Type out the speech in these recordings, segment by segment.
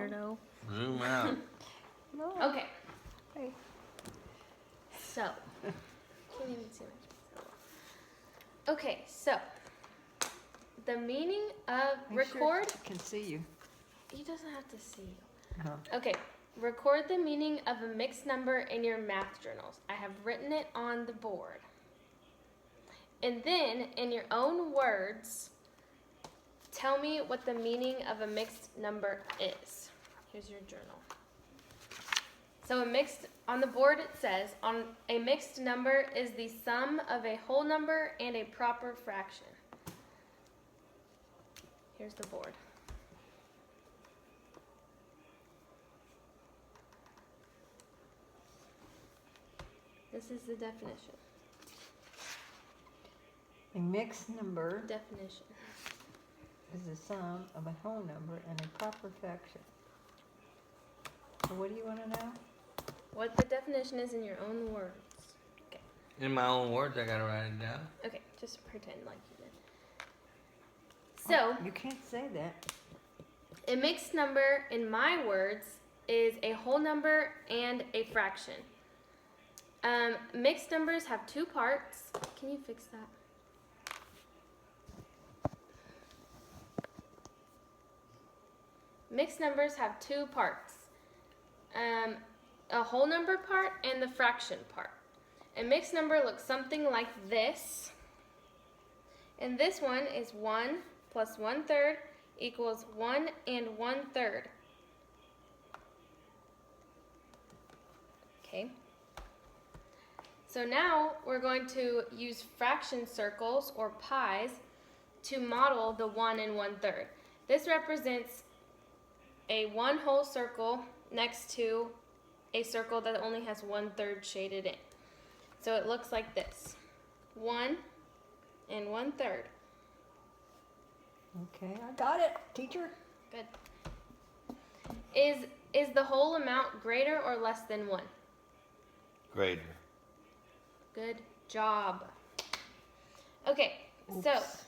weirdo. Zoom out. No. Okay, Hey. so can't even see my. Okay, so the meaning of Make sure record. I can see you. He doesn't have to see you. Oh. Okay, record the meaning of a mixed number in your math journals. I have written it on the board. And then, in your own words, tell me what the meaning of a mixed number is. Here's your journal. So on the board it says, a mixed number is the sum of a whole number and a proper fraction. Here's the board. This is the definition. A mixed number Definition. is the sum of a whole number and a proper fraction. So what do you want to know? What the definition is in your own words. Okay. In my own words, I gotta write it down. Okay, just pretend like you did. So, You can't say that. a mixed number, in my words, is a whole number and a fraction. Mixed numbers have two parts. Can you fix that? Mixed numbers have two parts. A whole number part and the fraction part. A mixed number looks something like this. And this one is 1 plus 1/3 equals 1 and 1/3. Okay. So now we're going to use fraction circles or pies to model the 1 and 1/3. This represents a one whole circle next to a circle that only has 1/3 shaded in. So it looks like this. 1 and 1/3. Okay, I got it, teacher. Good. Is the whole amount greater or less than 1? Greater. Good job. Okay, so Oops.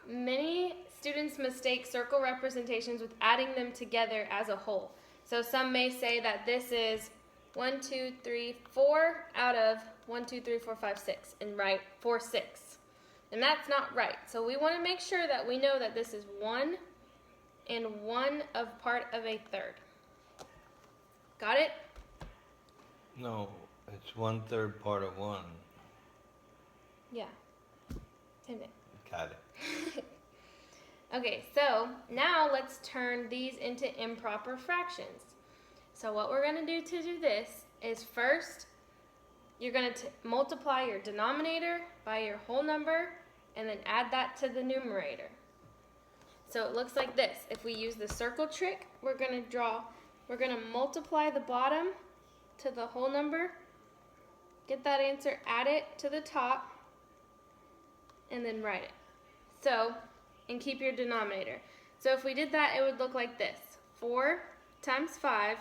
many students mistake circle representations with adding them together as a whole. So some may say that this is 1, 2, 3, 4 out of 1, 2, 3, 4, 5, 6 and write 4, 6. And that's not right. So we want to make sure that we know that this is 1 and 1 of part of a third. Got it? No, it's 1/3 part of 1. Yeah. Same thing. Got it. Okay, so now let's turn these into improper fractions. So what we're going to do to do this is first, you're going to multiply your denominator by your whole number and then add that to the numerator. So it looks like this. If we use the circle trick, we're going to multiply the bottom to the whole number, get that answer, add it to the top, and then write it. So, and keep your denominator. So if we did that, it would look like this. 4 times 5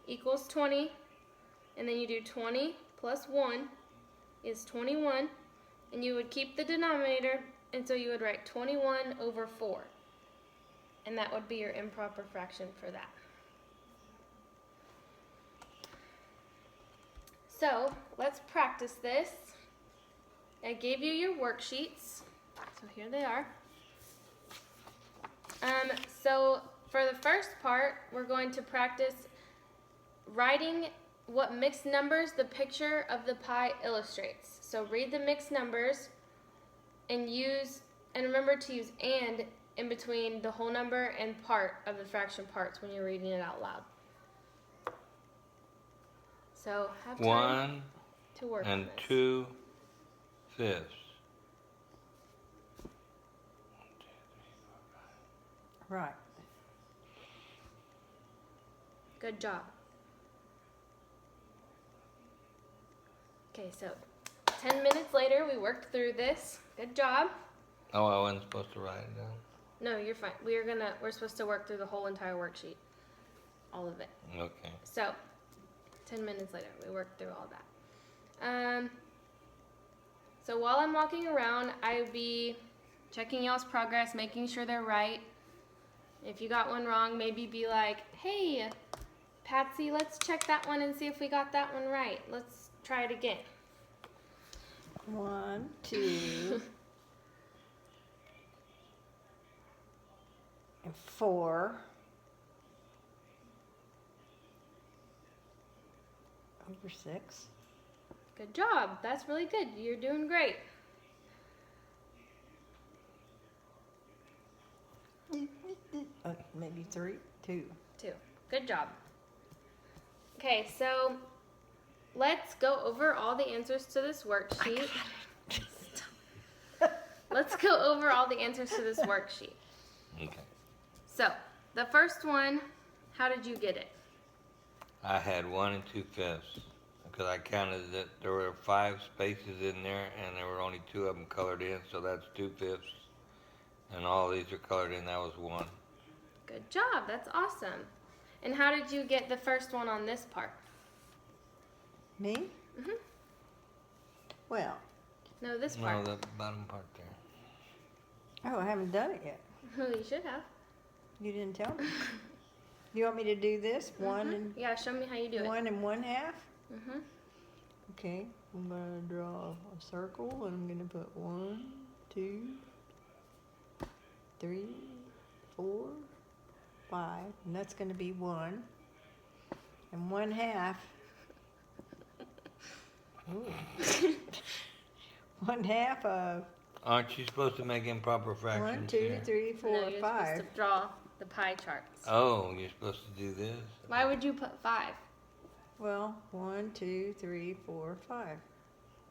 equals 20, and then you do 20 plus 1 is 21, and you would keep the denominator, and so you would write 21 over 4. And that would be your improper fraction for that. So, let's practice this. I gave you your worksheets, so here they are. So for the first part, we're going to practice writing what mixed numbers the picture of the pie illustrates. So read the mixed numbers and remember to use and in between the whole number and part of the fraction parts when you're reading it out loud. So have time 1 to work on and this. 2/5. Right. Good job. Okay, so 10 minutes later, we worked through this. Good job. Oh, I wasn't supposed to write it down. No, you're fine. We're supposed to work through the whole entire worksheet. All of it. Okay. So, 10 minutes later, we worked through all that. So while I'm walking around, I'll be checking y'all's progress, making sure they're right. If you got one wrong, maybe be like, hey, Patsy, let's check that one and see if we got that one right. Let's try it again. 1, 2, and 4. Over 6. Good job. That's really good. You're doing great. Maybe 3, 2. 2. Good job. Okay, so let's go over all the answers to this worksheet. Let's go over all the answers to this worksheet. Okay. So, the first one, how did you get it? I had 1 2/5 because I counted that there were 5 spaces in there and there were only 2 of them colored in, so that's 2/5. And all these are colored in, that was 1. Good job. That's awesome. And how did you get the first one on this part? Me? Mhm. Well, No, this No, part. the bottom part there. oh, I haven't done it yet. Oh, you should have. You didn't tell me. You want me to do this? 1 and Yeah, show me how you do it. 1 and 1/2? Mhm. Okay, I'm gonna draw a circle and I'm gonna put 1, 2, 3, 4, 5, and that's gonna be 1. And 1/2. Ooh. 1/2 of Aren't you supposed to make improper 1, fractions 2, here? 3, 4, No, you're 5. supposed to draw the pie charts. Oh, you're supposed to do this? Why would you put 5? Well, 1, 2, 3, 4, 5.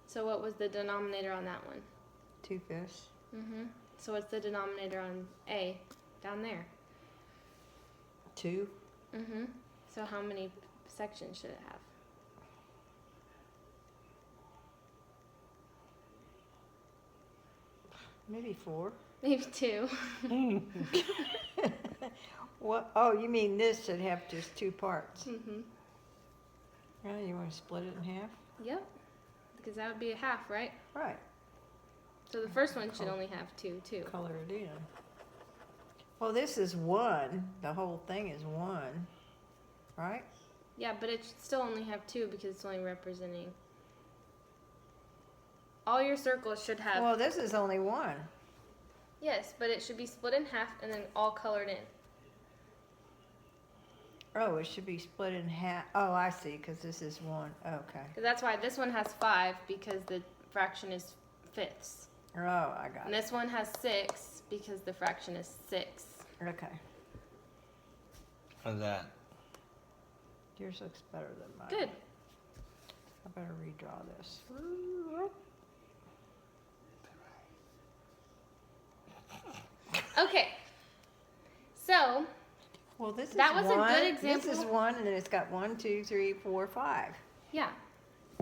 So what was the denominator on that one? 2/5. Mhm. So what's the denominator on A down there? 2. Mhm. So how many sections should it have? Maybe 4. Maybe 2. What? Oh, you mean this should have just 2 parts? Mhm. Yeah, you want to split it in half? Yep. Because that would be a half, right? Right. So the first one should only have 2 too. Color it in. Well, this is 1. The whole thing is 1. Right? Yeah, but it should still only have 2 because it's only representing. All your circles should have. Well, this is only 1. Yes, but it should be split in half and then all colored in. Oh, it should be split in half. Oh, I see, because this is 1. Okay. Because that's why this one has 5 because the fraction is fifths. Oh, I got And it. this one has 6 because the fraction is 6. Okay. How's that? Yours looks better than mine. Good. I better redraw this. Okay. So, Well, this That is was a good 1. example. This is 1, and then it's got 1, 2, 3, 4, 5. yeah.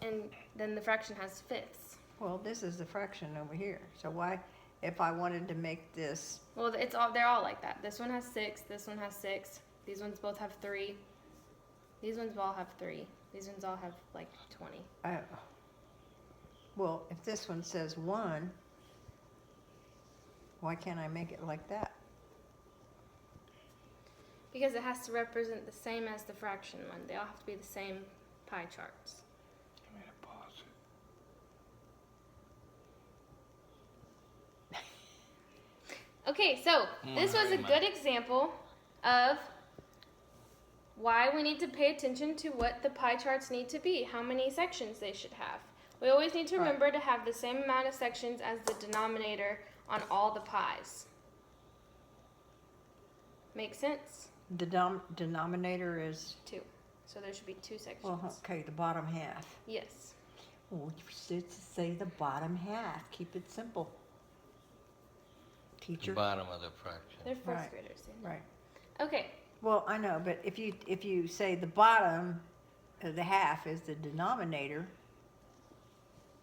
And then the fraction has fifths. Well, this is the fraction over here. So why, if I wanted to make this, Well, it's all they're all like that. This one has 6, this one has 6. These ones both have 3. These ones all have 3. These ones all have like 20. well, if this one says 1, why can't I make it like that? Because it has to represent the same as the fraction one. They all have to be the same pie charts. I'm gonna pause it. Okay, so this was a good example of why we need to pay attention to what the pie charts need to be, how many sections they should have. We always need to Right. remember to have the same amount of sections as the denominator on all the pies. Make sense? The denominator is, 2. So there should be 2 sections. well, okay, the bottom half. Yes. Well, you should say the bottom half. Keep it simple. The Teacher? bottom of the fraction. They're 4th Right. graders. They know. Right. Okay. Well, I know, but if you say the bottom of the half is the denominator,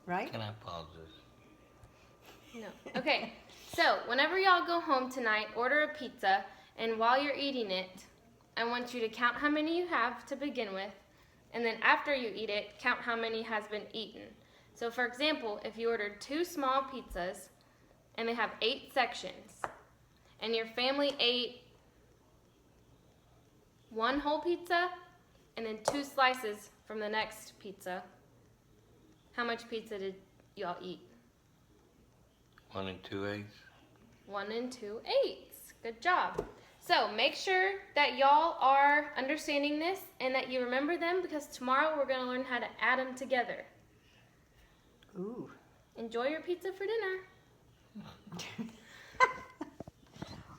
right? Can I pause this? No. Okay. So, whenever y'all go home tonight, order a pizza, and while you're eating it, I want you to count how many you have to begin with, and then after you eat it, count how many has been eaten. So, for example, if you ordered 2 small pizzas and they have 8 sections, and your family ate one whole pizza and then 2 slices from the next pizza. How much pizza did y'all eat? 1 and 2/8. 1 and 2/8. Good job. So make sure that y'all are understanding this and that you remember them, because tomorrow we're going to learn how to add them together. Ooh. Enjoy your pizza for dinner.